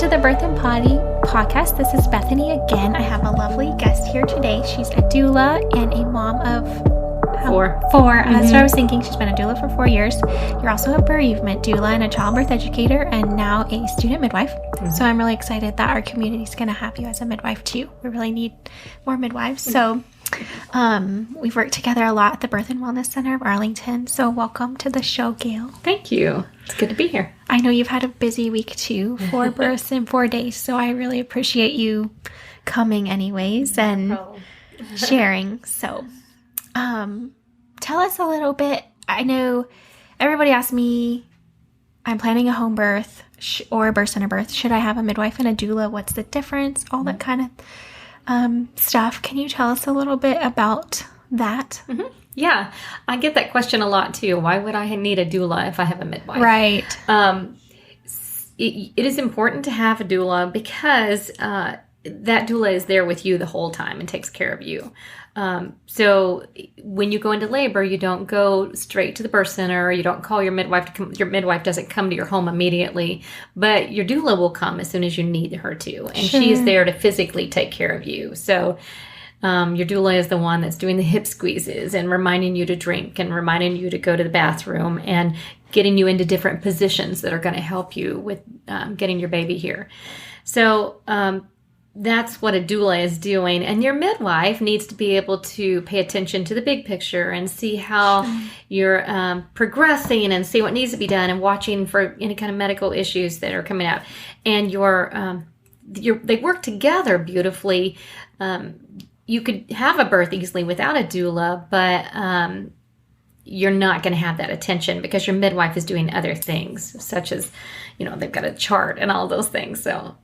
to the Birth and Potty podcast. This is Bethany again. I have a lovely guest here today. She's a doula and a mom of Four. That's what I was thinking. She's been a doula for 4 years. You're also a bereavement doula and a childbirth educator and now a student midwife. So I'm really excited that our community is going to have you as a midwife too. We really need more midwives. So we've worked together a lot at the Birth and Wellness Center of Arlington. So welcome to the show, Gail. Thank you. It's good to be here. I know you've had a busy week too, 4 births in 4 days. So I really appreciate you coming anyways and sharing. So tell us a little bit. I know everybody asks me, I'm planning a home birth or a birth center birth. Should I have a midwife and a doula? What's the difference? All that kind of stuff. Can you tell us a little bit about that? Yeah, I get that question a lot too. Why would I need a doula if I have a midwife? Right. It is important to have a doula because that doula is there with you the whole time and takes care of you. So when you go into labor, you don't go straight to the birth center. You don't call your midwife to come. Your midwife doesn't come to your home immediately, but your doula will come as soon as you need her to. And she is there to physically take care of you. So your doula is the one that's doing the hip squeezes and reminding you to drink and reminding you to go to the bathroom and getting you into different positions that are going to help you with getting your baby here. So that's what a doula is doing. And your midwife needs to be able to pay attention to the big picture and see how you're progressing and see what needs to be done and watching for any kind of medical issues that are coming up. And they work together beautifully. You could have a birth easily without a doula, but you're not going to have that attention because your midwife is doing other things, such as, they've got a chart and all those things. So,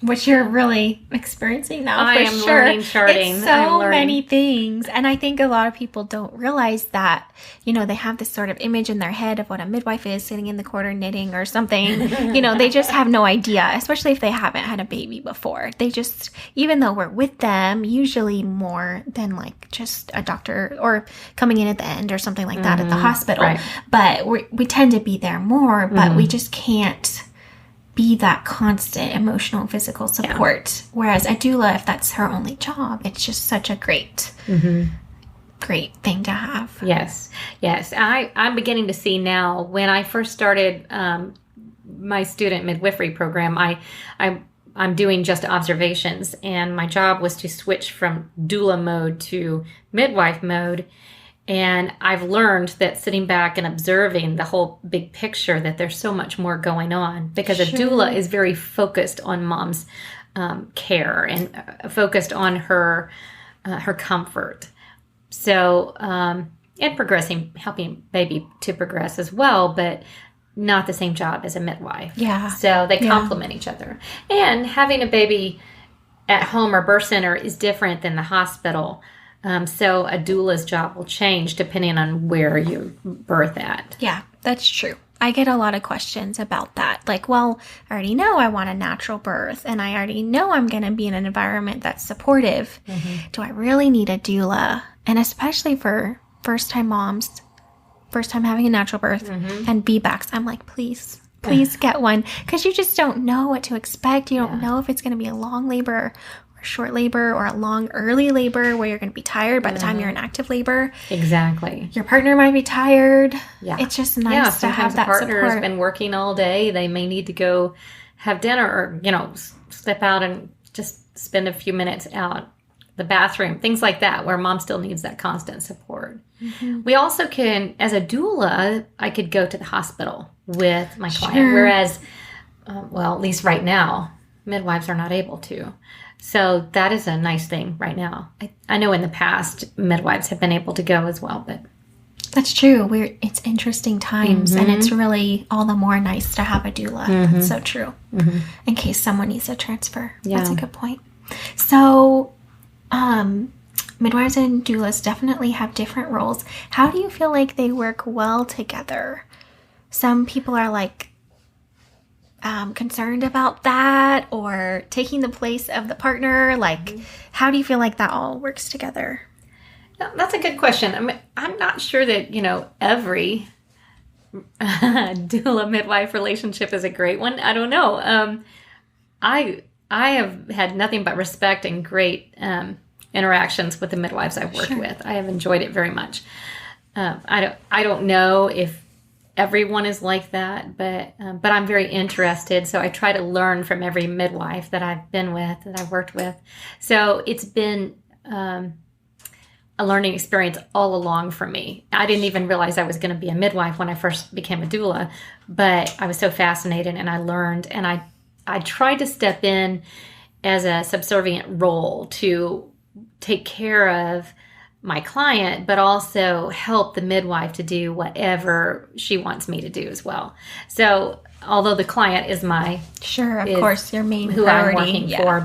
which you're really experiencing now, I am learning charting. It's so many things. And I think a lot of people don't realize that, they have this sort of image in their head of what a midwife is, sitting in the corner knitting or something. They just have no idea, especially if they haven't had a baby before. They just, even though we're with them, usually more than like just a doctor or coming in at the end or something like that at the hospital. Right. But we tend to be there more, but we just can't be that constant emotional and physical support. Yeah. Whereas a doula, if that's her only job, it's just such a great thing to have. Yes. I'm beginning to see now. When I first started my student midwifery program, I'm doing just observations, and my job was to switch from doula mode to midwife mode. And I've learned that sitting back and observing the whole big picture, that there's so much more going on because a doula is very focused on mom's care and focused on her comfort. So, and progressing, helping baby to progress as well, but not the same job as a midwife. Yeah. So they complement each other. And having a baby at home or birth center is different than the hospital. So a doula's job will change depending on where you birth at. Yeah, that's true. I get a lot of questions about that. Like, well, I already know I want a natural birth and I already know I'm going to be in an environment that's supportive. Do I really need a doula? And especially for first-time moms, first time having a natural birth and VBACs, I'm like, please get one. Because you just don't know what to expect. You don't know if it's going to be a long labor short labor or a long early labor where you're going to be tired by the time you're in active labor. Exactly. Your partner might be tired. Yeah. It's just nice to have that partner support. Has been working all day. They may need to go have dinner or, step out and just spend a few minutes out the bathroom, things like that, where mom still needs that constant support. We also can, as a doula, I could go to the hospital with my client, whereas, at least right now, midwives are not able to. So that is a nice thing right now. I know in the past, midwives have been able to go as well, but that's true. It's interesting times, and it's really all the more nice to have a doula. That's so true. In case someone needs a transfer. Yeah. That's a good point. So, midwives and doulas definitely have different roles. How do you feel like they work well together? Some people are like, concerned about that or taking the place of the partner? Like, how do you feel like that all works together? That's a good question. I'm not sure that, every doula midwife relationship is a great one. I don't know. I have had nothing but respect and great interactions with the midwives I've worked with. I have enjoyed it very much. I don't know if everyone is like that, but I'm very interested. So I try to learn from every midwife that I've been with, that I've worked with. So it's been a learning experience all along for me. I didn't even realize I was going to be a midwife when I first became a doula, but I was so fascinated and I learned, and I tried to step in as a subservient role to take care of my client, but also help the midwife to do whatever she wants me to do as well. So although the client is of course, your main who priority. I'm working for,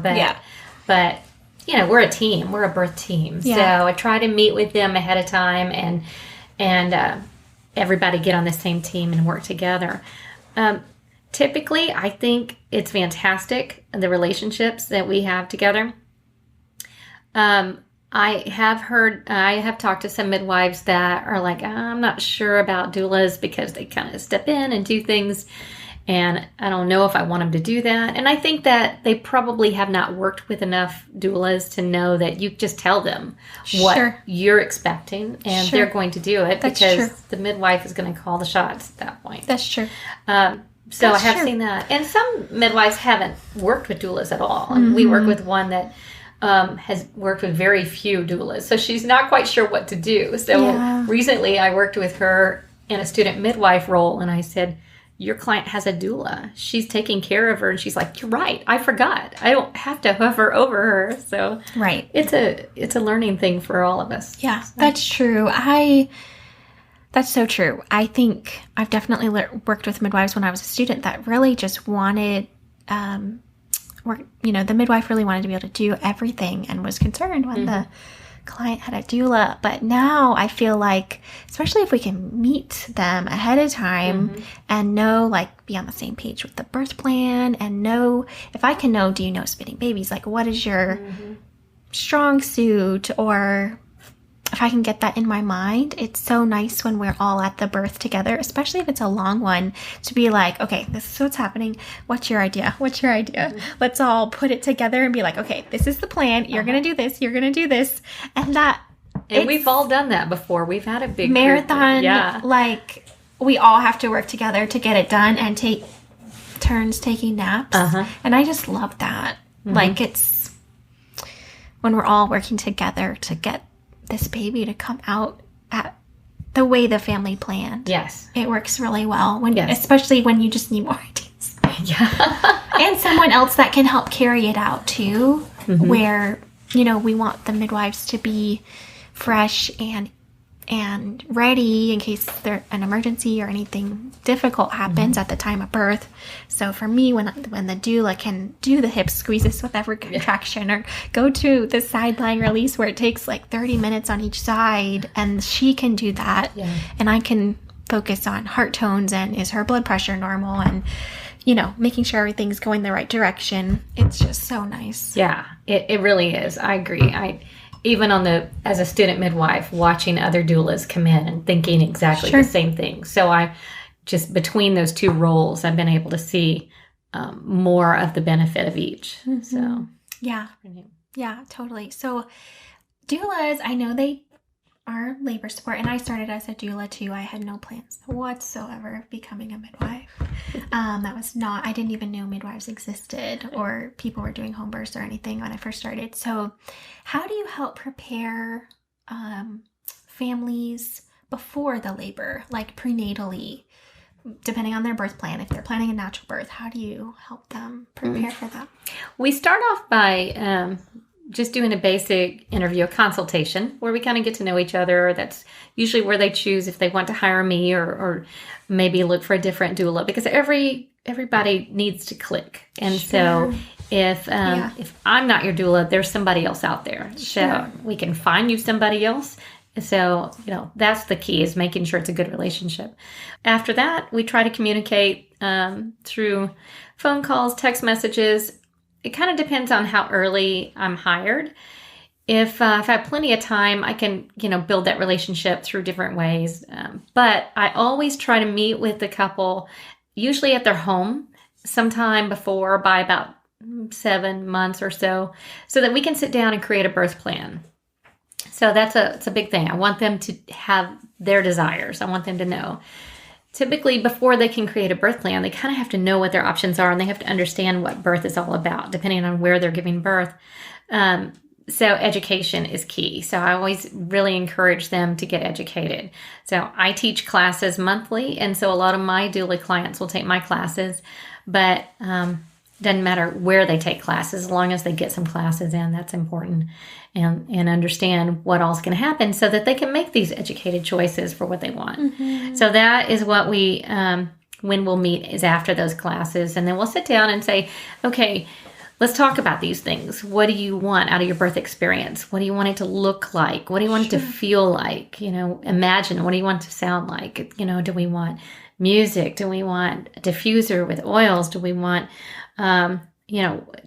but we're a team. We're a birth team. Yeah. So I try to meet with them ahead of time and everybody get on the same team and work together. Typically, I think it's fantastic, the relationships that we have together. I have talked to some midwives that are like, I'm not sure about doulas because they kind of step in and do things, and I don't know if I want them to do that. And I think that they probably have not worked with enough doulas to know that you just tell them what you're expecting, and they're going to do it. That's because true. the midwife is going to call the shots at that point. That's true. So I have seen that. And some midwives haven't worked with doulas at all. And we work with one that has worked with very few doulas. So she's not quite sure what to do. So recently I worked with her in a student midwife role, and I said, your client has a doula. She's taking care of her. And she's like, you're right. I forgot. I don't have to hover over her. So it's a learning thing for all of us. Yeah, that's true. That's so true. I think I've definitely worked with midwives when I was a student that really just wanted, the midwife really wanted to be able to do everything and was concerned when the client had a doula. But now I feel like, especially if we can meet them ahead of time and know, like, be on the same page with the birth plan and know, if I can know, do you know spitting babies? Like, what is your strong suit? Or if I can get that in my mind, it's so nice when we're all at the birth together, especially if it's a long one, to be like, okay, this is what's happening. What's your idea? Let's all put it together and be like, okay, this is the plan. You're going to do this. You're going to do this. And we've all done that before. We've had a big marathon. Group. Like, we all have to work together to get it done and take turns taking naps. And I just love that. Like, it's when we're all working together to get this baby to come out at the way the family planned. Yes. It works really well, especially when you just need more ideas. And someone else that can help carry it out too, where, we want the midwives to be fresh and ready in case there's an emergency or anything difficult happens at the time of birth. So for me, when the doula can do the hip squeezes with every contraction or go to the sideline release where it takes like 30 minutes on each side, and she can do that, and I can focus on heart tones and is her blood pressure normal, and making sure everything's going the right direction. It's just so nice. Yeah, it really is. I agree. Even as a student midwife, watching other doulas come in and thinking exactly the same thing. So I just, between those two roles, I've been able to see more of the benefit of each. So yeah, totally. So doulas, I know they are labor support, and I started as a doula too. I had no plans whatsoever of becoming a midwife. I didn't even know midwives existed or people were doing home births or anything when I first started. So how do you help prepare families before the labor, like prenatally, depending on their birth plan? If they're planning a natural birth, how do you help them prepare for that? We start off by just doing a basic interview, a consultation, where we kind of get to know each other. That's usually where they choose if they want to hire me or maybe look for a different doula, because everybody needs to click. And so if I'm not your doula, there's somebody else out there. So we can find you somebody else. So, that's the key, is making sure it's a good relationship. After that, we try to communicate through phone calls, text messages. It kind of depends on how early I'm hired. If I have plenty of time, I can, build that relationship through different ways. But I always try to meet with the couple, usually at their home, sometime before, by about 7 months or so that we can sit down and create a birth plan. So it's a big thing. I want them to have their desires. I want them to know. Typically, before they can create a birth plan, they kind of have to know what their options are, and they have to understand what birth is all about, depending on where they're giving birth. So education is key. So I always really encourage them to get educated. So I teach classes monthly, and so a lot of my doula clients will take my classes, but doesn't matter where they take classes, as long as they get some classes in, that's important, and understand what all's going to happen so that they can make these educated choices for what they want. Mm-hmm. So that is what we, when we'll meet is after those classes, and then we'll sit down and say, okay, let's talk about these things. What do you want out of your birth experience? What do you want it to look like? What do you want it to feel like? Imagine, what do you want it to sound like? Do we want music? Do we want a diffuser with oils? Do we want,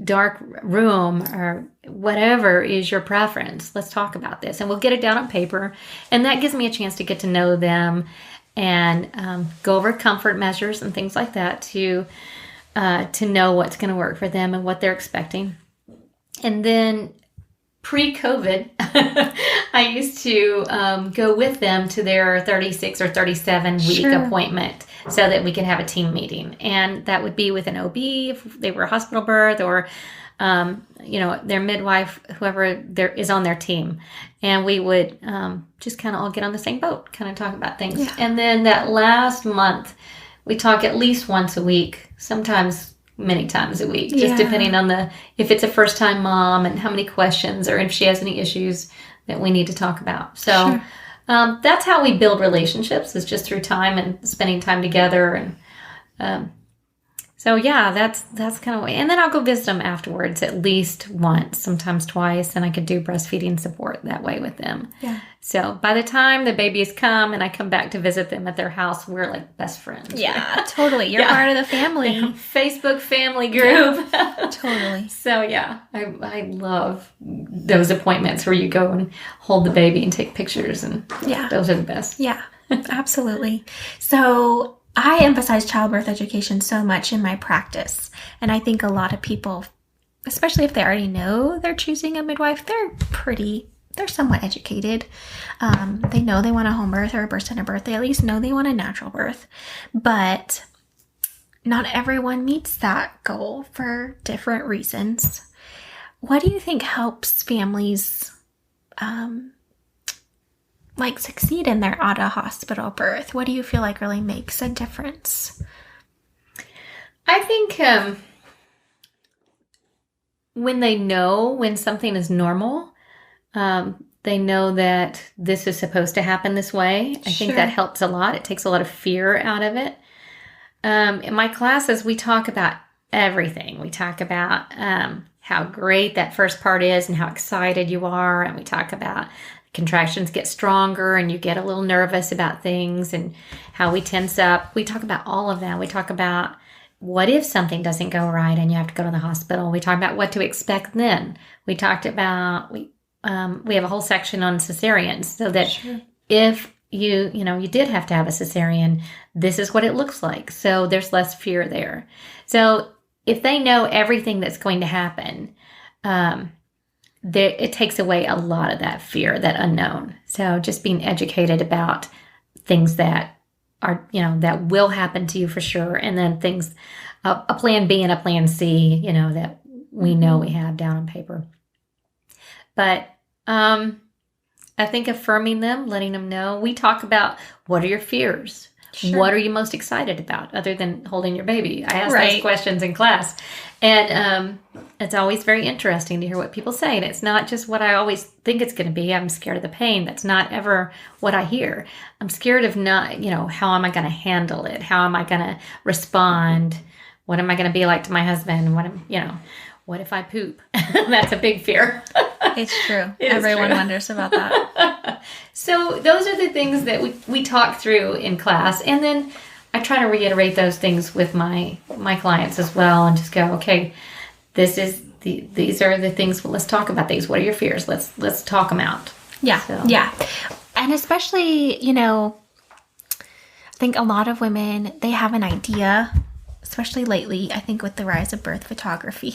dark room, or whatever is your preference? Let's talk about this, and we'll get it down on paper. And that gives me a chance to get to know them and go over comfort measures and things like that to know what's going to work for them and what they're expecting. And then pre-COVID, I used to go with them to their 36 or 37 week appointment so that we could have a team meeting. And that would be with an OB if they were a hospital birth, or their midwife, whoever there is on their team. And we would just kind of all get on the same boat, kind of talk about things. Yeah. And then that last month, we talk at least once a week, sometimes many times a week, just depending on if it's a first-time mom and how many questions, or if she has any issues that we need to talk about. So that's how we build relationships, is just through time and spending time together. And that's kind of way. And then I'll go visit them afterwards at least once, sometimes twice, and I could do breastfeeding support that way with them. Yeah. So by the time the babies come and I come back to visit them at their house, we're like best friends. Yeah, totally. You're part of the family. Facebook family group. Yeah, totally. So I love those appointments where you go and hold the baby and take pictures, and those are the best. Yeah, absolutely. So I emphasize childbirth education so much in my practice. And I think a lot of people, especially if they already know they're choosing a midwife, they're somewhat educated. They know they want a home birth or a birth center birth. They at least know they want a natural birth. But not everyone meets that goal for different reasons. What do you think helps families succeed in their out-of-hospital birth? What do you feel like really makes a difference? I think when something is normal, they know that this is supposed to happen this way. I think that helps a lot. It takes a lot of fear out of it. In my classes, we talk about everything. We talk about how great that first part is and how excited you are. And we talk about contractions get stronger and you get a little nervous about things and how we tense up. We talk about all of that. We talk about what if something doesn't go right and you have to go to the hospital. We talk about what to expect then. We talked about, we have a whole section on cesareans, so that if you did have to have a cesarean, this is what it looks like. So there's less fear there. So if they know everything that's going to happen, it takes away a lot of that fear, that unknown. So just being educated about things that are, that will happen to you for sure. And then things, a plan B and a plan C, that we know we have down on paper. But I think affirming them, letting them know, we talk about what are your fears? Sure. What are you most excited about other than holding your baby? I ask those questions in class. And it's always very interesting to hear what people say. And it's not just what I always think it's going to be. I'm scared of the pain. That's not ever what I hear. I'm scared of not, how am I going to handle it? How am I going to respond? What am I going to be like to my husband? What if I poop? That's a big fear. It's true. Everyone wonders about that. So those are the things that we talk through in class. And then I try to reiterate those things with my clients as well, and just go, okay, these are the things. Well, let's talk about these. What are your fears? Let's talk them out. Yeah. So. Yeah. And especially, I think a lot of women, they have an idea, especially lately, I think with the rise of birth photography.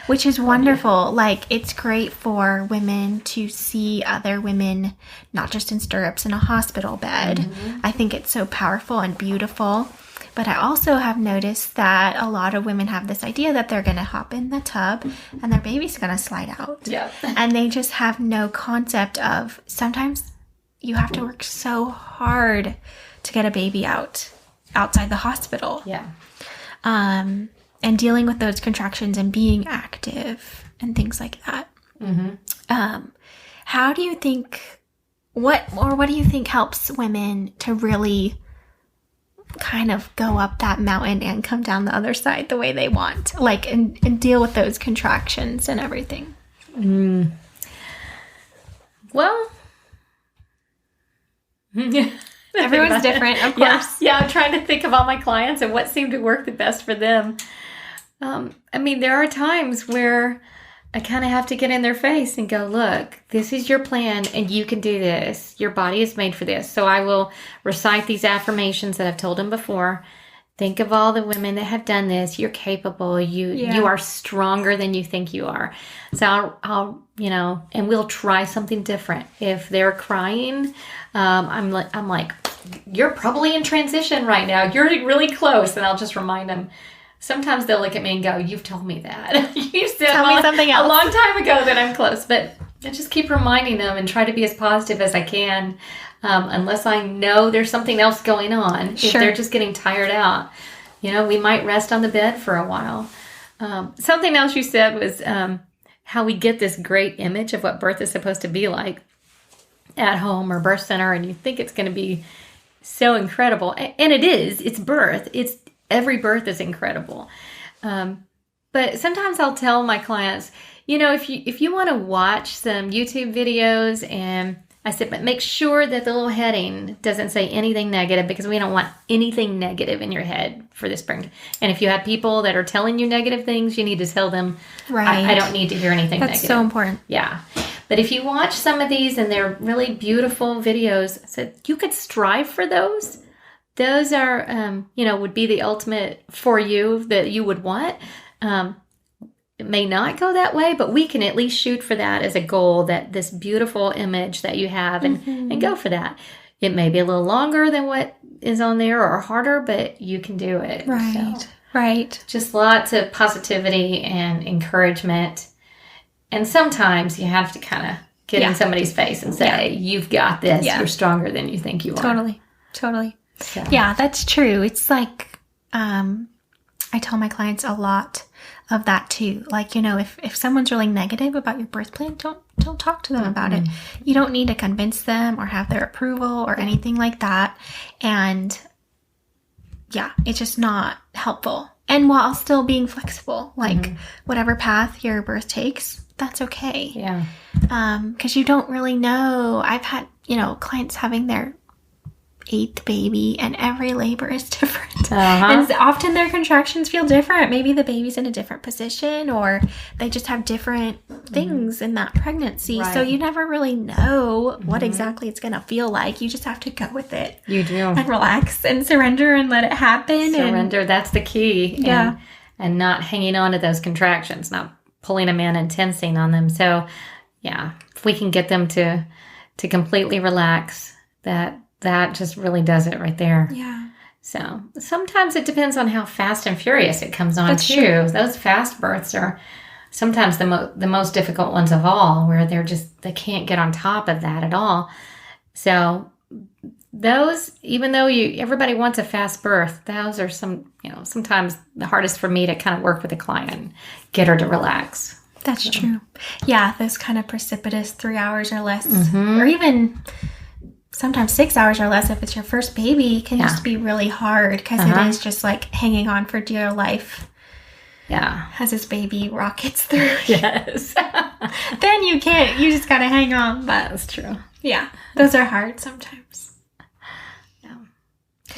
which is wonderful. Like, it's great for women to see other women, not just in stirrups in a hospital bed. I think it's so powerful and beautiful. But I also have noticed that a lot of women have this idea that they're going to hop in the tub and their baby's going to slide out. Yeah. And they just have no concept of, sometimes you have to work so hard to get a baby outside the hospital. Yeah. And dealing with those contractions and being active and things like that. How do you think, what do you think helps women to really kind of go up that mountain and come down the other side the way they want, like, and deal with those contractions and everything? Well, everyone's different, of course. Yeah, I'm trying to think of all my clients and what seemed to work the best for them. I mean, there are times where I kind of have to get in their face and go, look, this is your plan and you can do this. Your body is made for this. So I will recite these affirmations that I've told them before. Think of all the women that have done this. You're capable. You are stronger than you think you are. So I'll and we'll try something different. If they're crying, I'm like, you're probably in transition right now. You're really close. And I'll just remind them. Sometimes they'll look at me and go, you've told me that. You said Tell me something else. A long time ago that I'm close. But I just keep reminding them and try to be as positive as I can. Unless I know there's something else going on. If they're just getting tired out, we might rest on the bed for a while. Something else you said was how we get this great image of what birth is supposed to be like at home or birth center. And you think it's going to be so incredible. And it is. It's birth. Every birth is incredible. But sometimes I'll tell my clients, if you want to watch some YouTube videos, and I said, but make sure that the little heading doesn't say anything negative, because we don't want anything negative in your head for this spring. And if you have people that are telling you negative things, you need to tell them, right. I don't need to hear anything negative. That's so important. Yeah. But if you watch some of these and they're really beautiful videos, I said, you could strive for those. Those are, would be the ultimate for you that you would want. It may not go that way, but we can at least shoot for that as a goal, that this beautiful image that you have, and go for that. It may be a little longer than what is on there or harder, but you can do it. Right, so, right. Just lots of positivity and encouragement. And sometimes you have to kind of get in somebody's face and say, you've got this. Yeah. You're stronger than you think you are. Totally. So. Yeah, that's true. It's like, I tell my clients a lot of that too. Like, if someone's really negative about your birth plan, don't talk to them about it. You don't need to convince them or have their approval or anything like that. And yeah, it's just not helpful. And while still being flexible, like whatever path your birth takes, that's okay. Yeah. 'Cause you don't really know. I've had, clients having their 8th baby, and every labor is different. And often their contractions feel different. Maybe the baby's in a different position, or they just have different things in that pregnancy. Right. So you never really know what exactly it's going to feel like. You just have to go with it. You do. And relax and surrender and let it happen. Surrender, that's the key. Yeah. And not hanging on to those contractions, not pulling them in and tensing on them. So, yeah, if we can get them to completely relax, that just really does it right there. Yeah. So sometimes it depends on how fast and furious it comes on. That's too. True. Those fast births are sometimes the most difficult ones of all, where they can't get on top of that at all. So those, even though everybody wants a fast birth, those are sometimes the hardest for me to kind of work with a client and get her to relax. That's true. Yeah, those kind of precipitous 3 hours or less, or even sometimes 6 hours or less if it's your first baby, can just be really hard, because it is just like hanging on for dear life. Yeah. As this baby rockets through. Yes. Then you just gotta hang on. But that's true. Yeah. Those are hard sometimes. Yeah.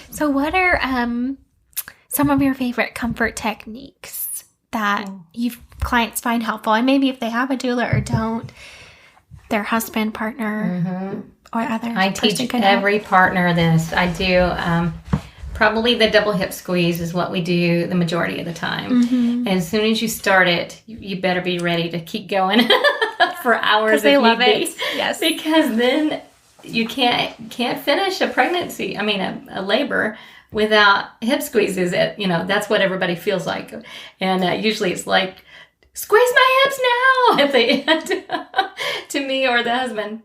So what are some of your favorite comfort techniques that clients find helpful? And maybe if they have a doula or don't, their husband, partner, or other. I teach every partner this. I do probably the double hip squeeze is what we do the majority of the time. And as soon as you start it, you better be ready to keep going for hours if they need love be. it. Yes. Because then you can't finish a pregnancy, a labor without hip squeezes. That's what everybody feels like. And usually it's like, squeeze my hips now at the end to me or the husband.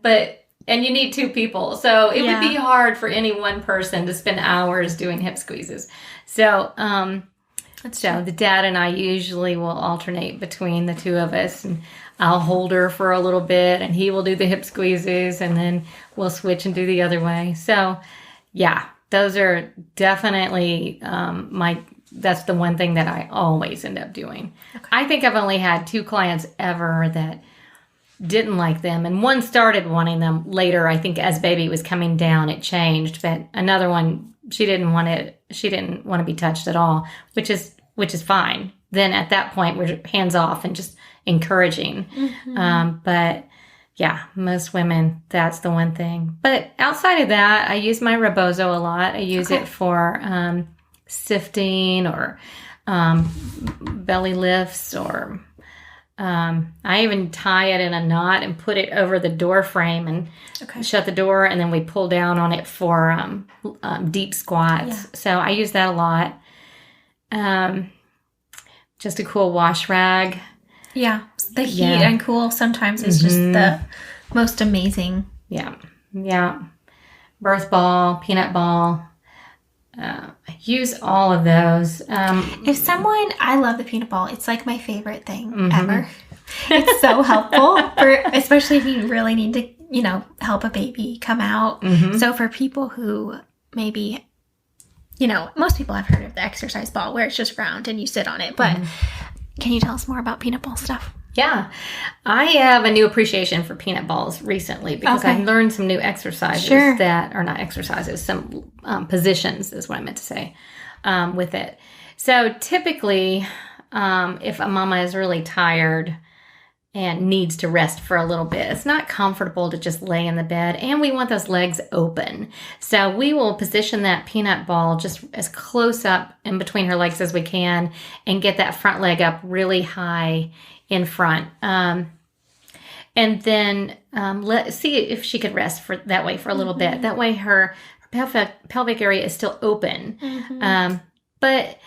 And you need two people. So it would be hard for any one person to spend hours doing hip squeezes. So, the dad and I usually will alternate between the two of us, and I'll hold her for a little bit and he will do the hip squeezes, and then we'll switch and do the other way. So yeah, those are definitely, that's the one thing that I always end up doing. Okay. I think I've only had 2 clients ever that didn't like them, and one started wanting them later. I think as baby was coming down, it changed, but another one, she didn't want to be touched at all, which is fine. Then at that point, we're hands off and just encouraging. But yeah, most women, that's the one thing. But outside of that, I use my rebozo a lot. I use it for sifting or belly lifts, or I even tie it in a knot and put it over the door frame and shut the door, and then we pull down on it for deep squats. Yeah. So I use that a lot. Just a cool wash rag. Yeah, the heat and cool sometimes is just the most amazing. Yeah. Birth ball, peanut ball. I use all of those. I love the peanut ball. It's like my favorite thing ever. It's so helpful especially if you really need to, help a baby come out. So for people who maybe, most people have heard of the exercise ball where it's just round and you sit on it, but can you tell us more about peanut ball stuff? Yeah, I have a new appreciation for peanut balls recently because I learned some new exercises that are not exercises, some positions is what I meant to say with it. So typically, if a mama is really tired and needs to rest for a little bit, it's not comfortable to just lay in the bed, and we want those legs open. So we will position that peanut ball just as close up in between her legs as we can and get that front leg up really high in front. And then let's see if she could rest for that way for a little bit. That way her pelvic area is still open. But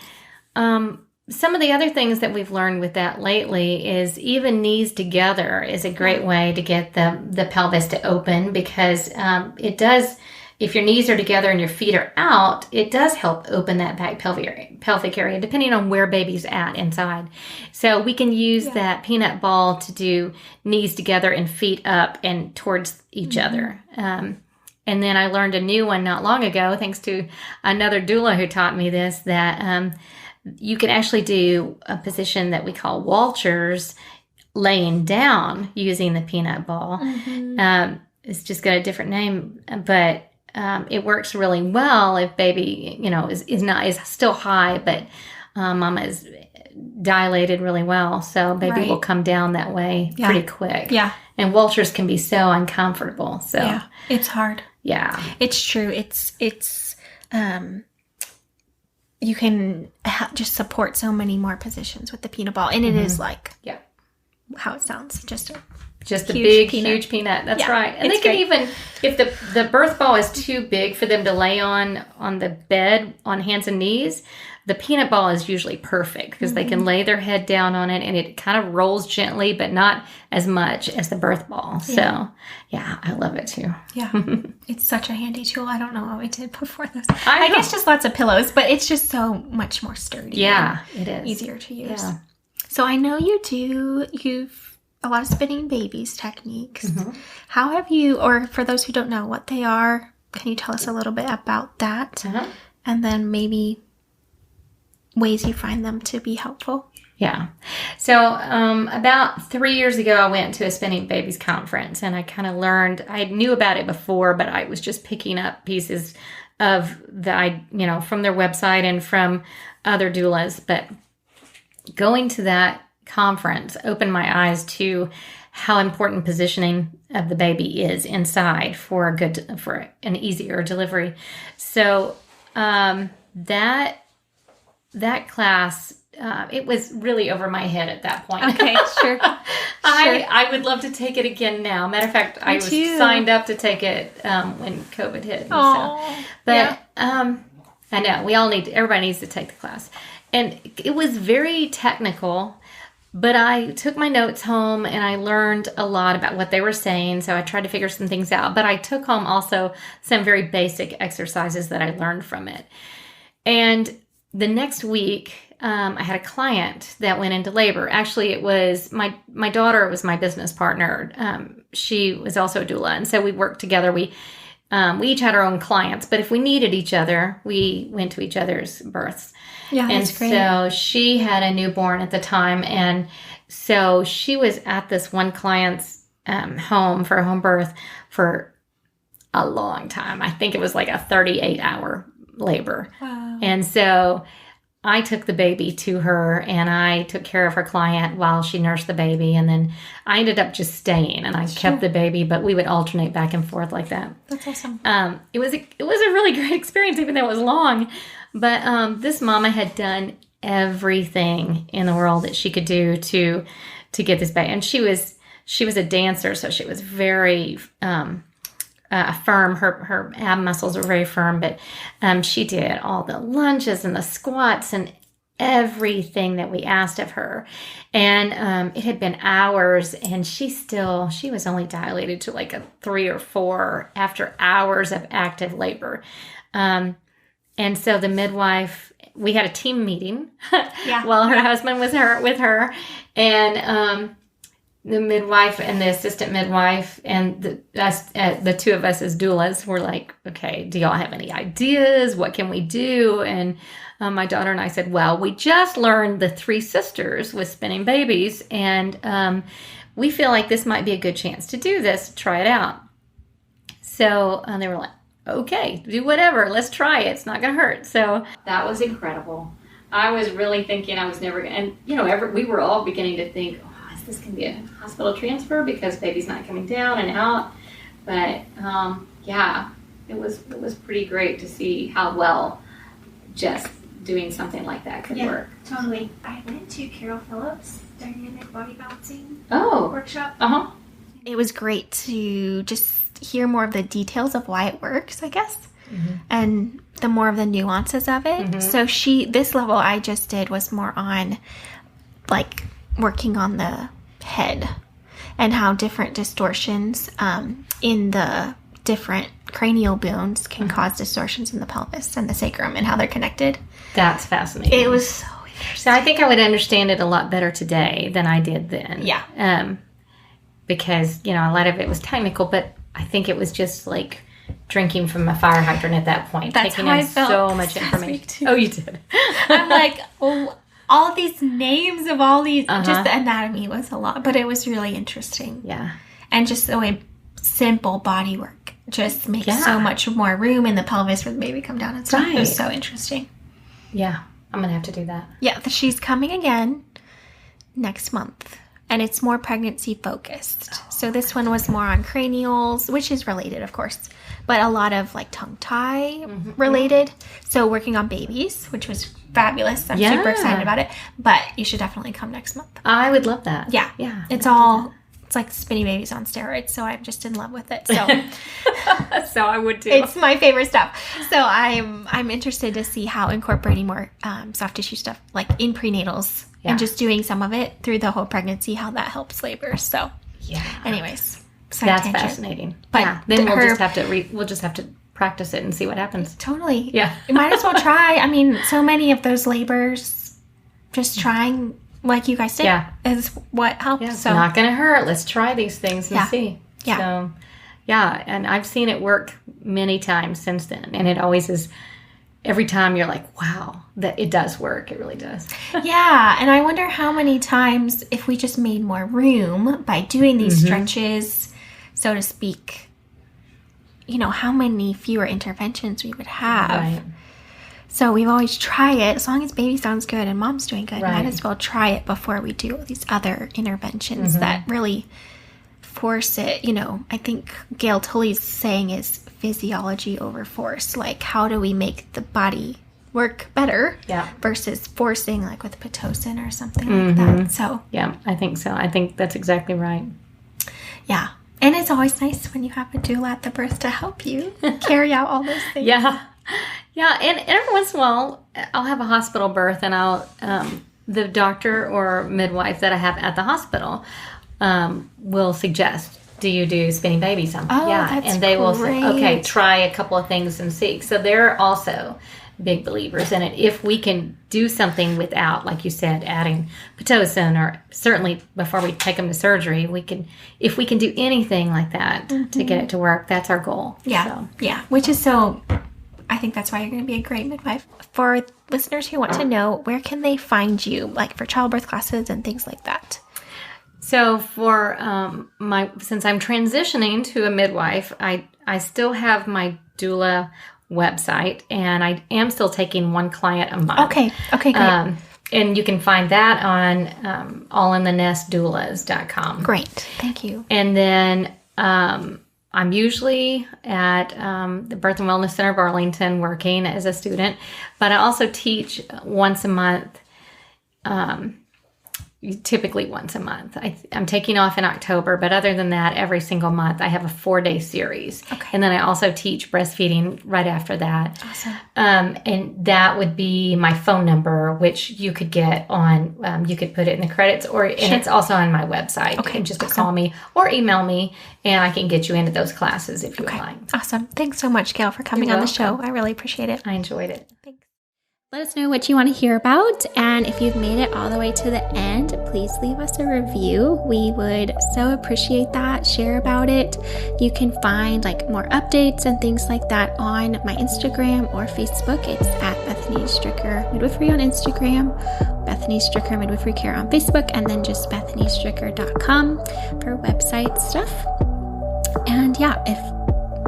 some of the other things that we've learned with that lately is even knees together is a great way to get the pelvis to open, because it does, if your knees are together and your feet are out, it does help open that back pelvic area, depending on where baby's at inside. So we can use that peanut ball to do knees together and feet up and towards each other. And then I learned a new one not long ago, thanks to another doula who taught me this, that you can actually do a position that we call Walters, laying down using the peanut ball. It's just got a different name, but it works really well if baby, is still high, but mama is dilated really well. So baby will come down that way pretty quick. Yeah. And Walters can be so uncomfortable. So yeah, it's hard. Yeah, it's true. It's you can just support so many more positions with the peanut ball, and it is like how it sounds, just a big peanut. Huge peanut. That's right. And they can even, if the birth ball is too big for them to lay on the bed on hands and knees, the peanut ball is usually perfect because they can lay their head down on it and it kind of rolls gently, but not as much as the birth ball. So yeah, I love it too. Yeah. It's such a handy tool. I don't know what we did before this. I guess just lots of pillows, but it's just so much more sturdy. Yeah, it is. Easier to use. Yeah. So I know you've a lot of spinning babies techniques. How have you, or for those who don't know what they are, can you tell us a little bit about that? And then maybe ways you find them to be helpful? Yeah. So about 3 years ago, I went to a Spinning Babies conference, and I kind of learned, I knew about it before, but I was just picking up pieces of from their website and from other doulas. But going to that conference opened my eyes to how important positioning of the baby is inside for an easier delivery. So that class, it was really over my head at that point. Okay, sure. I would love to take it again now. Matter of fact, I was signed up to take it when COVID hit. But I know everybody needs to take the class. And it was very technical, but I took my notes home and I learned a lot about what they were saying. So I tried to figure some things out, but I took home also some very basic exercises that I learned from it. And the next week, I had a client that went into labor. Actually, it was my daughter was my business partner. She was also a doula. And so we worked together. We each had our own clients, but if we needed each other, we went to each other's births. Yeah, that's great. So she had a newborn at the time. And so she was at this one client's home for a home birth for a long time. I think it was like a 38-hour labor. Wow. And so I took the baby to her and I took care of her client while she nursed the baby. And then I ended up just staying and I kept the baby, but we would alternate back and forth like that. That's awesome. It was a really great experience, even though it was long. But this mama had done everything in the world that she could do to get this baby. And she was a dancer, so she was very firm. Her ab muscles were very firm, but she did all the lunges and the squats and everything that we asked of her. And it had been hours, and she was only dilated to like a 3 or 4 after hours of active labor. And so the midwife, we had a team meeting while her husband was with her, and the midwife and the assistant midwife and the two of us as doulas were like, okay, do y'all have any ideas? What can we do? And my daughter and I said, well, we just learned the 3 sisters with spinning babies, and we feel like this might be a good chance to do this, try it out. So they were like, okay, do whatever. Let's try it. It's not going to hurt. So that was incredible. I was really thinking I was never going to, and we were all beginning to think, oh, is this going to be a hospital transfer because baby's not coming down and out? But it was pretty great to see how well just doing something like that could work. Totally. I went to Carol Phillips' dynamic body balancing workshop. It was great to just hear more of the details of why it works, I guess, and the more of the nuances of it. So this level I just did was more on like working on the head and how different distortions in the different cranial bones can cause distortions in the pelvis and the sacrum and how they're connected. That's fascinating. It was so interesting. So I think I would understand it a lot better today than I did then. Yeah. Because, a lot of it was technical, but I think it was just like drinking from a fire hydrant at that point. That's taking how in I felt so much information. Oh, you did. I'm like, all these names of all these, just the anatomy was a lot, but it was really interesting. Yeah. And just the way simple body work just makes so much more room in the pelvis for the baby come down and stuff. Right. It was so interesting. Yeah. I'm going to have to do that. Yeah. She's coming again next month. And it's more pregnancy focused. So this one was more on cranials, which is related, of course, but a lot of like tongue tie related. So working on babies, which was fabulous. I'm super excited about it. But you should definitely come next month. I would love that. Yeah. Yeah. It's like spinning babies on steroids. So I'm just in love with it. So so I would too. It's my favorite stuff. So I'm interested to see how incorporating more soft tissue stuff like in prenatals and just doing some of it through the whole pregnancy, how that helps labor. So anyways, that's fascinating. But then we'll just have to practice it and see what happens. Totally. Yeah. You might as well try. I mean, so many of those labors, just trying like you guys did is what helps. Yeah, it's not going to hurt. Let's try these things and see. Yeah. So, and I've seen it work many times since then. And it always is, every time you're like, wow, that it does work. It really does. Yeah. And I wonder how many times if we just made more room by doing these stretches, so to speak, how many fewer interventions we would have. Right. So we've always try it. As long as baby sounds good and mom's doing good, might as well try it before we do these other interventions that really force it. I think Gail Tully's saying is physiology over force. Like, how do we make the body work better versus forcing like with Pitocin or something like that. So yeah, I think so. I think that's exactly right. Yeah. And it's always nice when you have a doula at the birth to help you carry out all those things. Yeah. And every once in a while, I'll have a hospital birth, and I'll the doctor or midwife that I have at the hospital will suggest, do you do spinning babies? That's and they will great. say, okay, try a couple of things and see. So they're also big believers in it. If we can do something without, like you said, adding Pitocin, or certainly before we take them to surgery, if we can do anything like that to get it to work, that's our goal. Yeah. Yeah. Which is I think that's why you're going to be a great midwife. For listeners who want to know, where can they find you, like for childbirth classes and things like that? So for since I'm transitioning to a midwife, I still have my doula website, and I am still taking one client a month. Okay, great. And you can find that on allinthenestdoulas.com. Great, thank you. And then I'm usually at the Birth and Wellness Center of Arlington working as a student, but I also teach once a month. Typically once a month. I'm taking off in October, but other than that, every single month I have a 4-day series. Okay. And then I also teach breastfeeding right after that. Awesome. And that would be my phone number, which you could get on, you could put it in the credits, and it's also on my website. Okay. And just to call me or email me, and I can get you into those classes if you would like. Awesome. Thanks so much, Gail, for coming on the show. I really appreciate it. I enjoyed it. Thanks. Let us know what you want to hear about, and if you've made it all the way to the end, please leave us a review. We would so appreciate that. Share about it. You can find like more updates and things like that on my Instagram or Facebook. It's at Bethany Stricker Midwifery on Instagram, Bethany Stricker Midwifery Care on Facebook, and then just BethanyStricker.com for website stuff. And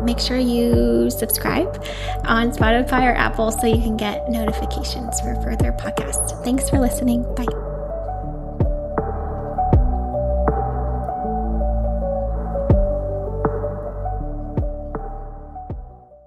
make sure you subscribe on Spotify or Apple so you can get notifications for further podcasts. Thanks for listening. Bye.